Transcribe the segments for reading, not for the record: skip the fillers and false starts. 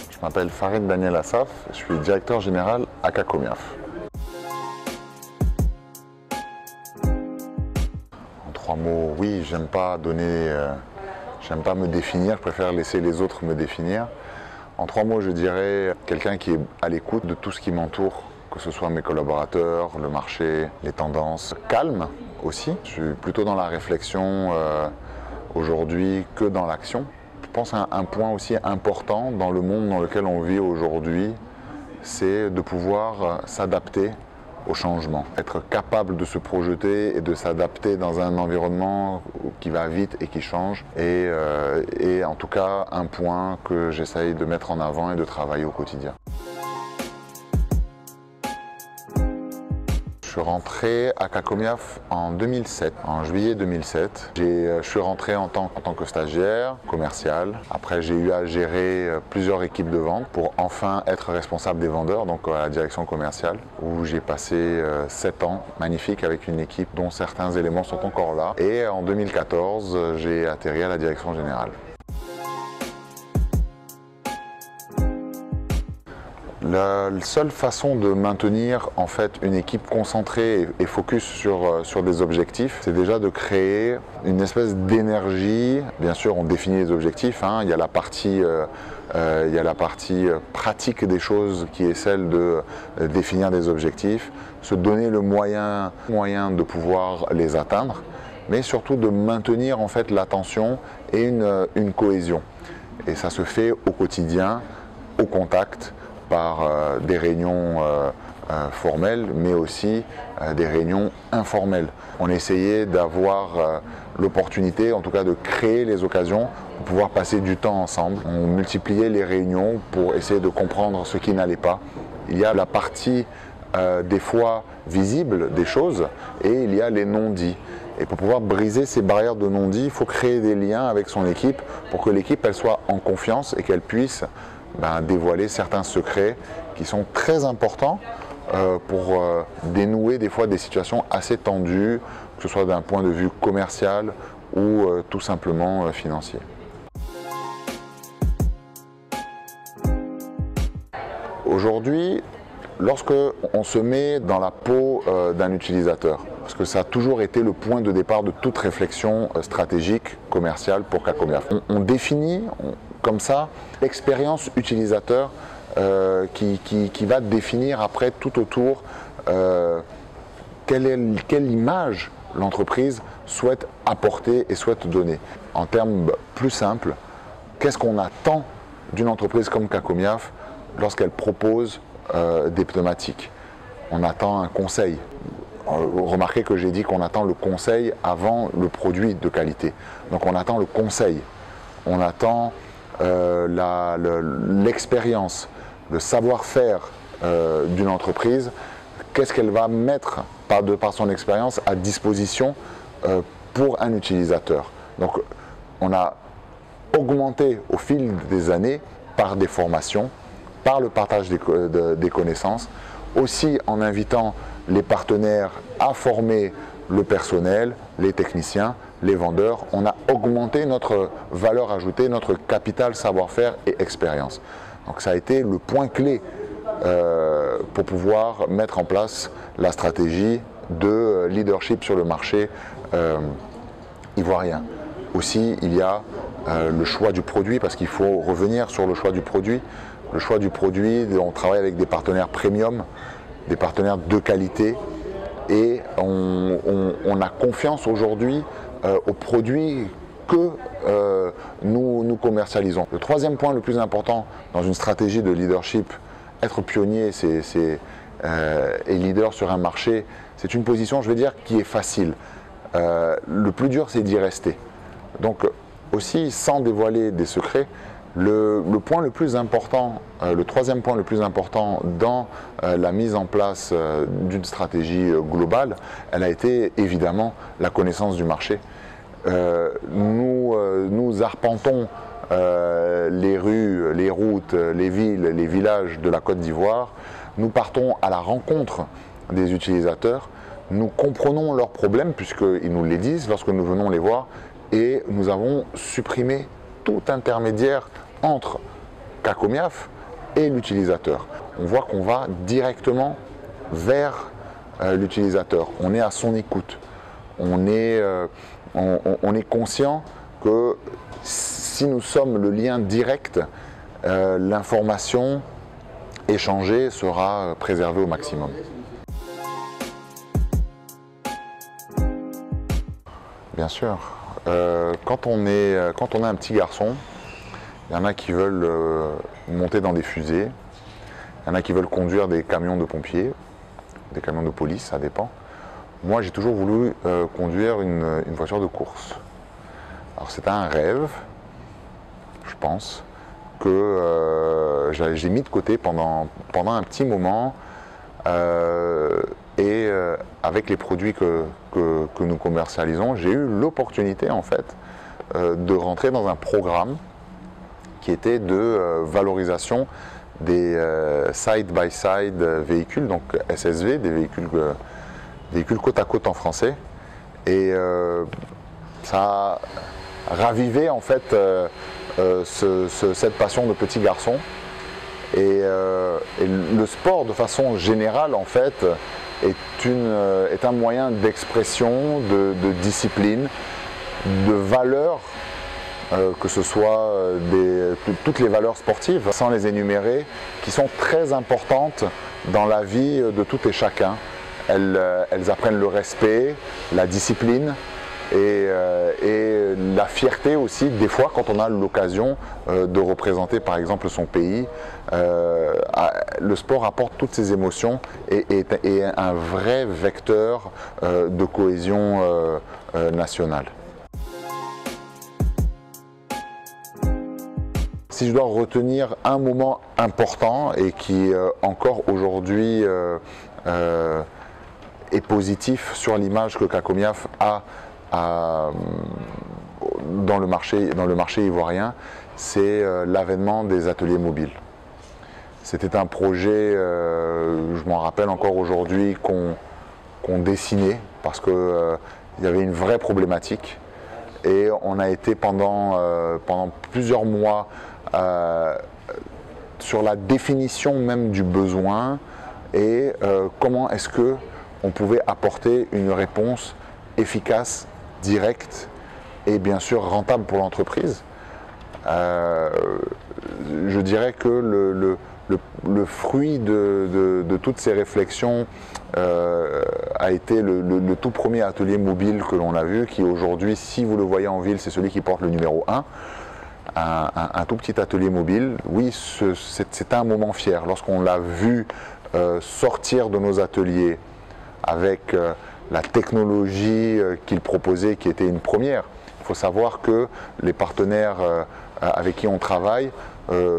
Je m'appelle Farid Daniel Assaf, je suis directeur général à Kakomiaf. En 3 mots, oui, j'aime pas me définir, je préfère laisser les autres me définir. En 3 mots, je dirais quelqu'un qui est à l'écoute de tout ce qui m'entoure, que ce soit mes collaborateurs, le marché, les tendances. Calme aussi, je suis plutôt dans la réflexion aujourd'hui que dans l'action. Je pense qu'un point aussi important dans le monde dans lequel on vit aujourd'hui, c'est de pouvoir s'adapter au changement. Être capable de se projeter et de s'adapter dans un environnement qui va vite et qui change. Et en tout cas, un point que j'essaye de mettre en avant et de travailler au quotidien. Je suis rentré à Kakomiaf en 2007, en juillet 2007. Je suis rentré en tant que stagiaire commercial. Après, j'ai eu à gérer plusieurs équipes de vente pour enfin être responsable des vendeurs, donc à la direction commerciale, où j'ai passé 7 ans magnifiques avec une équipe dont certains éléments sont encore là. Et en 2014, j'ai atterri à la direction générale. La seule façon de maintenir en fait une équipe concentrée et focus sur des objectifs, c'est déjà de créer une espèce d'énergie. Bien sûr, on définit les objectifs, hein. Il y a la partie pratique des choses qui est celle de définir des objectifs, se donner le moyen de pouvoir les atteindre, mais surtout de maintenir en fait l'attention et une cohésion. Et ça se fait au quotidien, au contact, par des réunions formelles, mais aussi des réunions informelles. On essayait d'avoir l'opportunité, en tout cas de créer les occasions pour pouvoir passer du temps ensemble. On multipliait les réunions pour essayer de comprendre ce qui n'allait pas. Il y a la partie des fois visible des choses et il y a les non-dits. Et pour pouvoir briser ces barrières de non-dits, il faut créer des liens avec son équipe pour que l'équipe elle soit en confiance et qu'elle puisse dévoiler certains secrets qui sont très importants pour dénouer des fois des situations assez tendues, que ce soit d'un point de vue commercial ou tout simplement financier. Aujourd'hui, lorsque on se met dans la peau d'un utilisateur, parce que ça a toujours été le point de départ de toute réflexion stratégique commerciale pour Kakomiaf. On définit comme ça l'expérience utilisateur qui va définir après tout autour quelle image l'entreprise souhaite apporter et souhaite donner. En termes plus simples, qu'est-ce qu'on attend d'une entreprise comme Kakomiaf lorsqu'elle propose des pneumatiques? On attend un conseil. Remarquez que j'ai dit qu'on attend le conseil avant le produit de qualité. Donc on attend le conseil, on attend l'expérience, le savoir-faire d'une entreprise. Qu'est-ce qu'elle va mettre par son expérience à disposition pour un utilisateur? Donc on a augmenté au fil des années par des formations, par le partage des connaissances, aussi en invitant les partenaires à former le personnel, les techniciens, les vendeurs. On a augmenté notre valeur ajoutée, notre capital savoir-faire et expérience. Donc ça a été le point clé pour pouvoir mettre en place la stratégie de leadership sur le marché ivoirien. Aussi, il y a le choix du produit, parce qu'il faut revenir sur le choix du produit. Le choix du produit, on travaille avec des partenaires premium, des partenaires de qualité, et on a confiance aujourd'hui aux produits que nous commercialisons. Le troisième point le plus important dans une stratégie de leadership, être pionnier et leader sur un marché, c'est une position, je vais dire, qui est facile. Le plus dur, c'est d'y rester. Donc aussi, sans dévoiler des secrets, le point le plus important, le troisième point le plus important dans la mise en place d'une stratégie globale, elle a été évidemment la connaissance du marché. Nous arpentons les rues, les routes, les villes, les villages de la Côte d'Ivoire. Nous partons à la rencontre des utilisateurs. Nous comprenons leurs problèmes puisqu'ils nous les disent lorsque nous venons les voir. et nous avons supprimé tout intermédiaire entre Kakomiaf et l'utilisateur. On voit qu'on va directement vers l'utilisateur, on est à son écoute, on est conscient que si nous sommes le lien direct, l'information échangée sera préservée au maximum. Bien sûr, quand on est un petit garçon, il y en a qui veulent monter dans des fusées, il y en a qui veulent conduire des camions de pompiers, des camions de police, ça dépend. Moi, j'ai toujours voulu conduire une voiture de course. Alors c'était un rêve, je pense, que j'ai mis de côté pendant un petit moment. Avec les produits que nous commercialisons, j'ai eu l'opportunité en fait de rentrer dans un programme qui était de valorisation des side-by-side véhicules, donc SSV, des véhicules côte à côte en français. Et ça a ravivé en fait cette passion de petit garçon. Et le sport de façon générale en fait est un moyen d'expression, de discipline, de valeurs, que ce soit toutes les valeurs sportives, sans les énumérer, qui sont très importantes dans la vie de tout et chacun. Elles apprennent le respect, la discipline, et la fierté aussi, des fois quand on a l'occasion de représenter par exemple son pays. Le sport apporte toutes ces émotions et est un vrai vecteur de cohésion nationale. Si je dois retenir un moment important et qui encore aujourd'hui est positif sur l'image que Kakomiaf a dans le marché ivoirien, c'est l'avènement des ateliers mobiles. C'était un projet, je m'en rappelle encore aujourd'hui, qu'on dessinait parce qu'il y avait une vraie problématique. Et on a été pendant plusieurs mois sur la définition même du besoin et comment est-ce qu'on pouvait apporter une réponse efficace, directe et bien sûr rentable pour l'entreprise. Je dirais que le fruit de toutes ces réflexions a été le tout premier atelier mobile que l'on a vu, qui aujourd'hui, si vous le voyez en ville, c'est celui qui porte le numéro 1. Un tout petit atelier mobile. Oui, c'était un moment fier. Lorsqu'on l'a vu sortir de nos ateliers avec la technologie qu'il proposait, qui était une première. Il faut savoir que les partenaires avec qui on travaille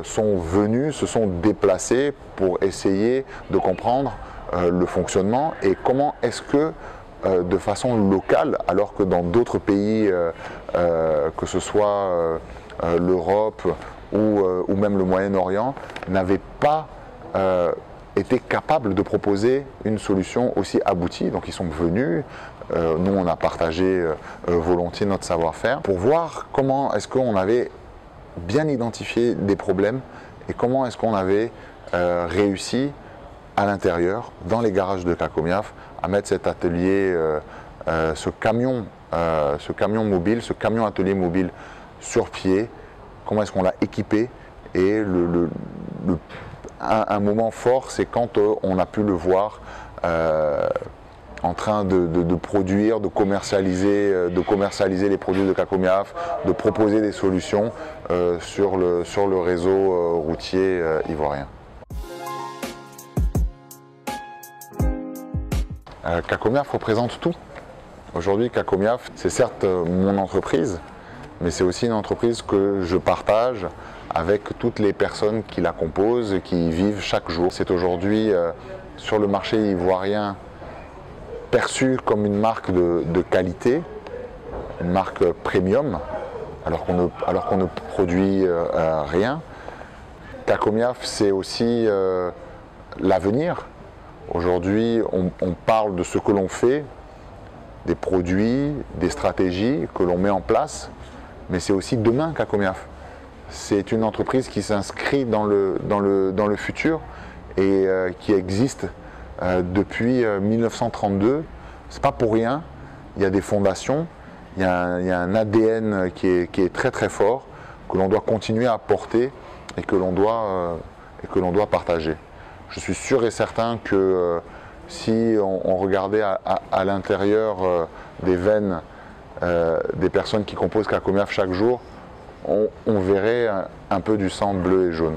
sont venus, se sont déplacés pour essayer de comprendre le fonctionnement et comment est-ce que de façon locale, alors que dans d'autres pays, que ce soit l'Europe ou même le Moyen-Orient, n'avaient pas été capables de proposer une solution aussi aboutie. Donc ils sont venus, nous on a partagé volontiers notre savoir-faire pour voir comment est-ce qu'on avait bien identifié des problèmes et comment est-ce qu'on avait réussi à l'intérieur, dans les garages de Kakomiaf, à mettre cet atelier, ce camion mobile, ce camion atelier mobile sur pied, comment est-ce qu'on l'a équipé. Et un moment fort, c'est quand on a pu le voir en train de produire, de commercialiser les produits de Kakomiaf, de proposer des solutions sur le réseau routier ivoirien. Kakomiaf représente tout. Aujourd'hui, Kakomiaf, c'est certes mon entreprise, mais c'est aussi une entreprise que je partage avec toutes les personnes qui la composent, qui y vivent chaque jour. C'est aujourd'hui sur le marché ivoirien perçu comme une marque de qualité, une marque premium, alors qu'on ne produit rien. Kakomiaf, c'est aussi l'avenir. Aujourd'hui, on parle de ce que l'on fait, des produits, des stratégies que l'on met en place, mais c'est aussi demain qu'Acomiaf. C'est une entreprise qui s'inscrit dans le futur et qui existe depuis 1932. C'est pas pour rien, il y a des fondations, il y a un ADN qui est très très fort, que l'on doit continuer à porter et que l'on doit partager. Je suis sûr et certain que si on regardait à l'intérieur des veines des personnes qui composent Acomiaf chaque jour, on verrait un peu du sang bleu et jaune.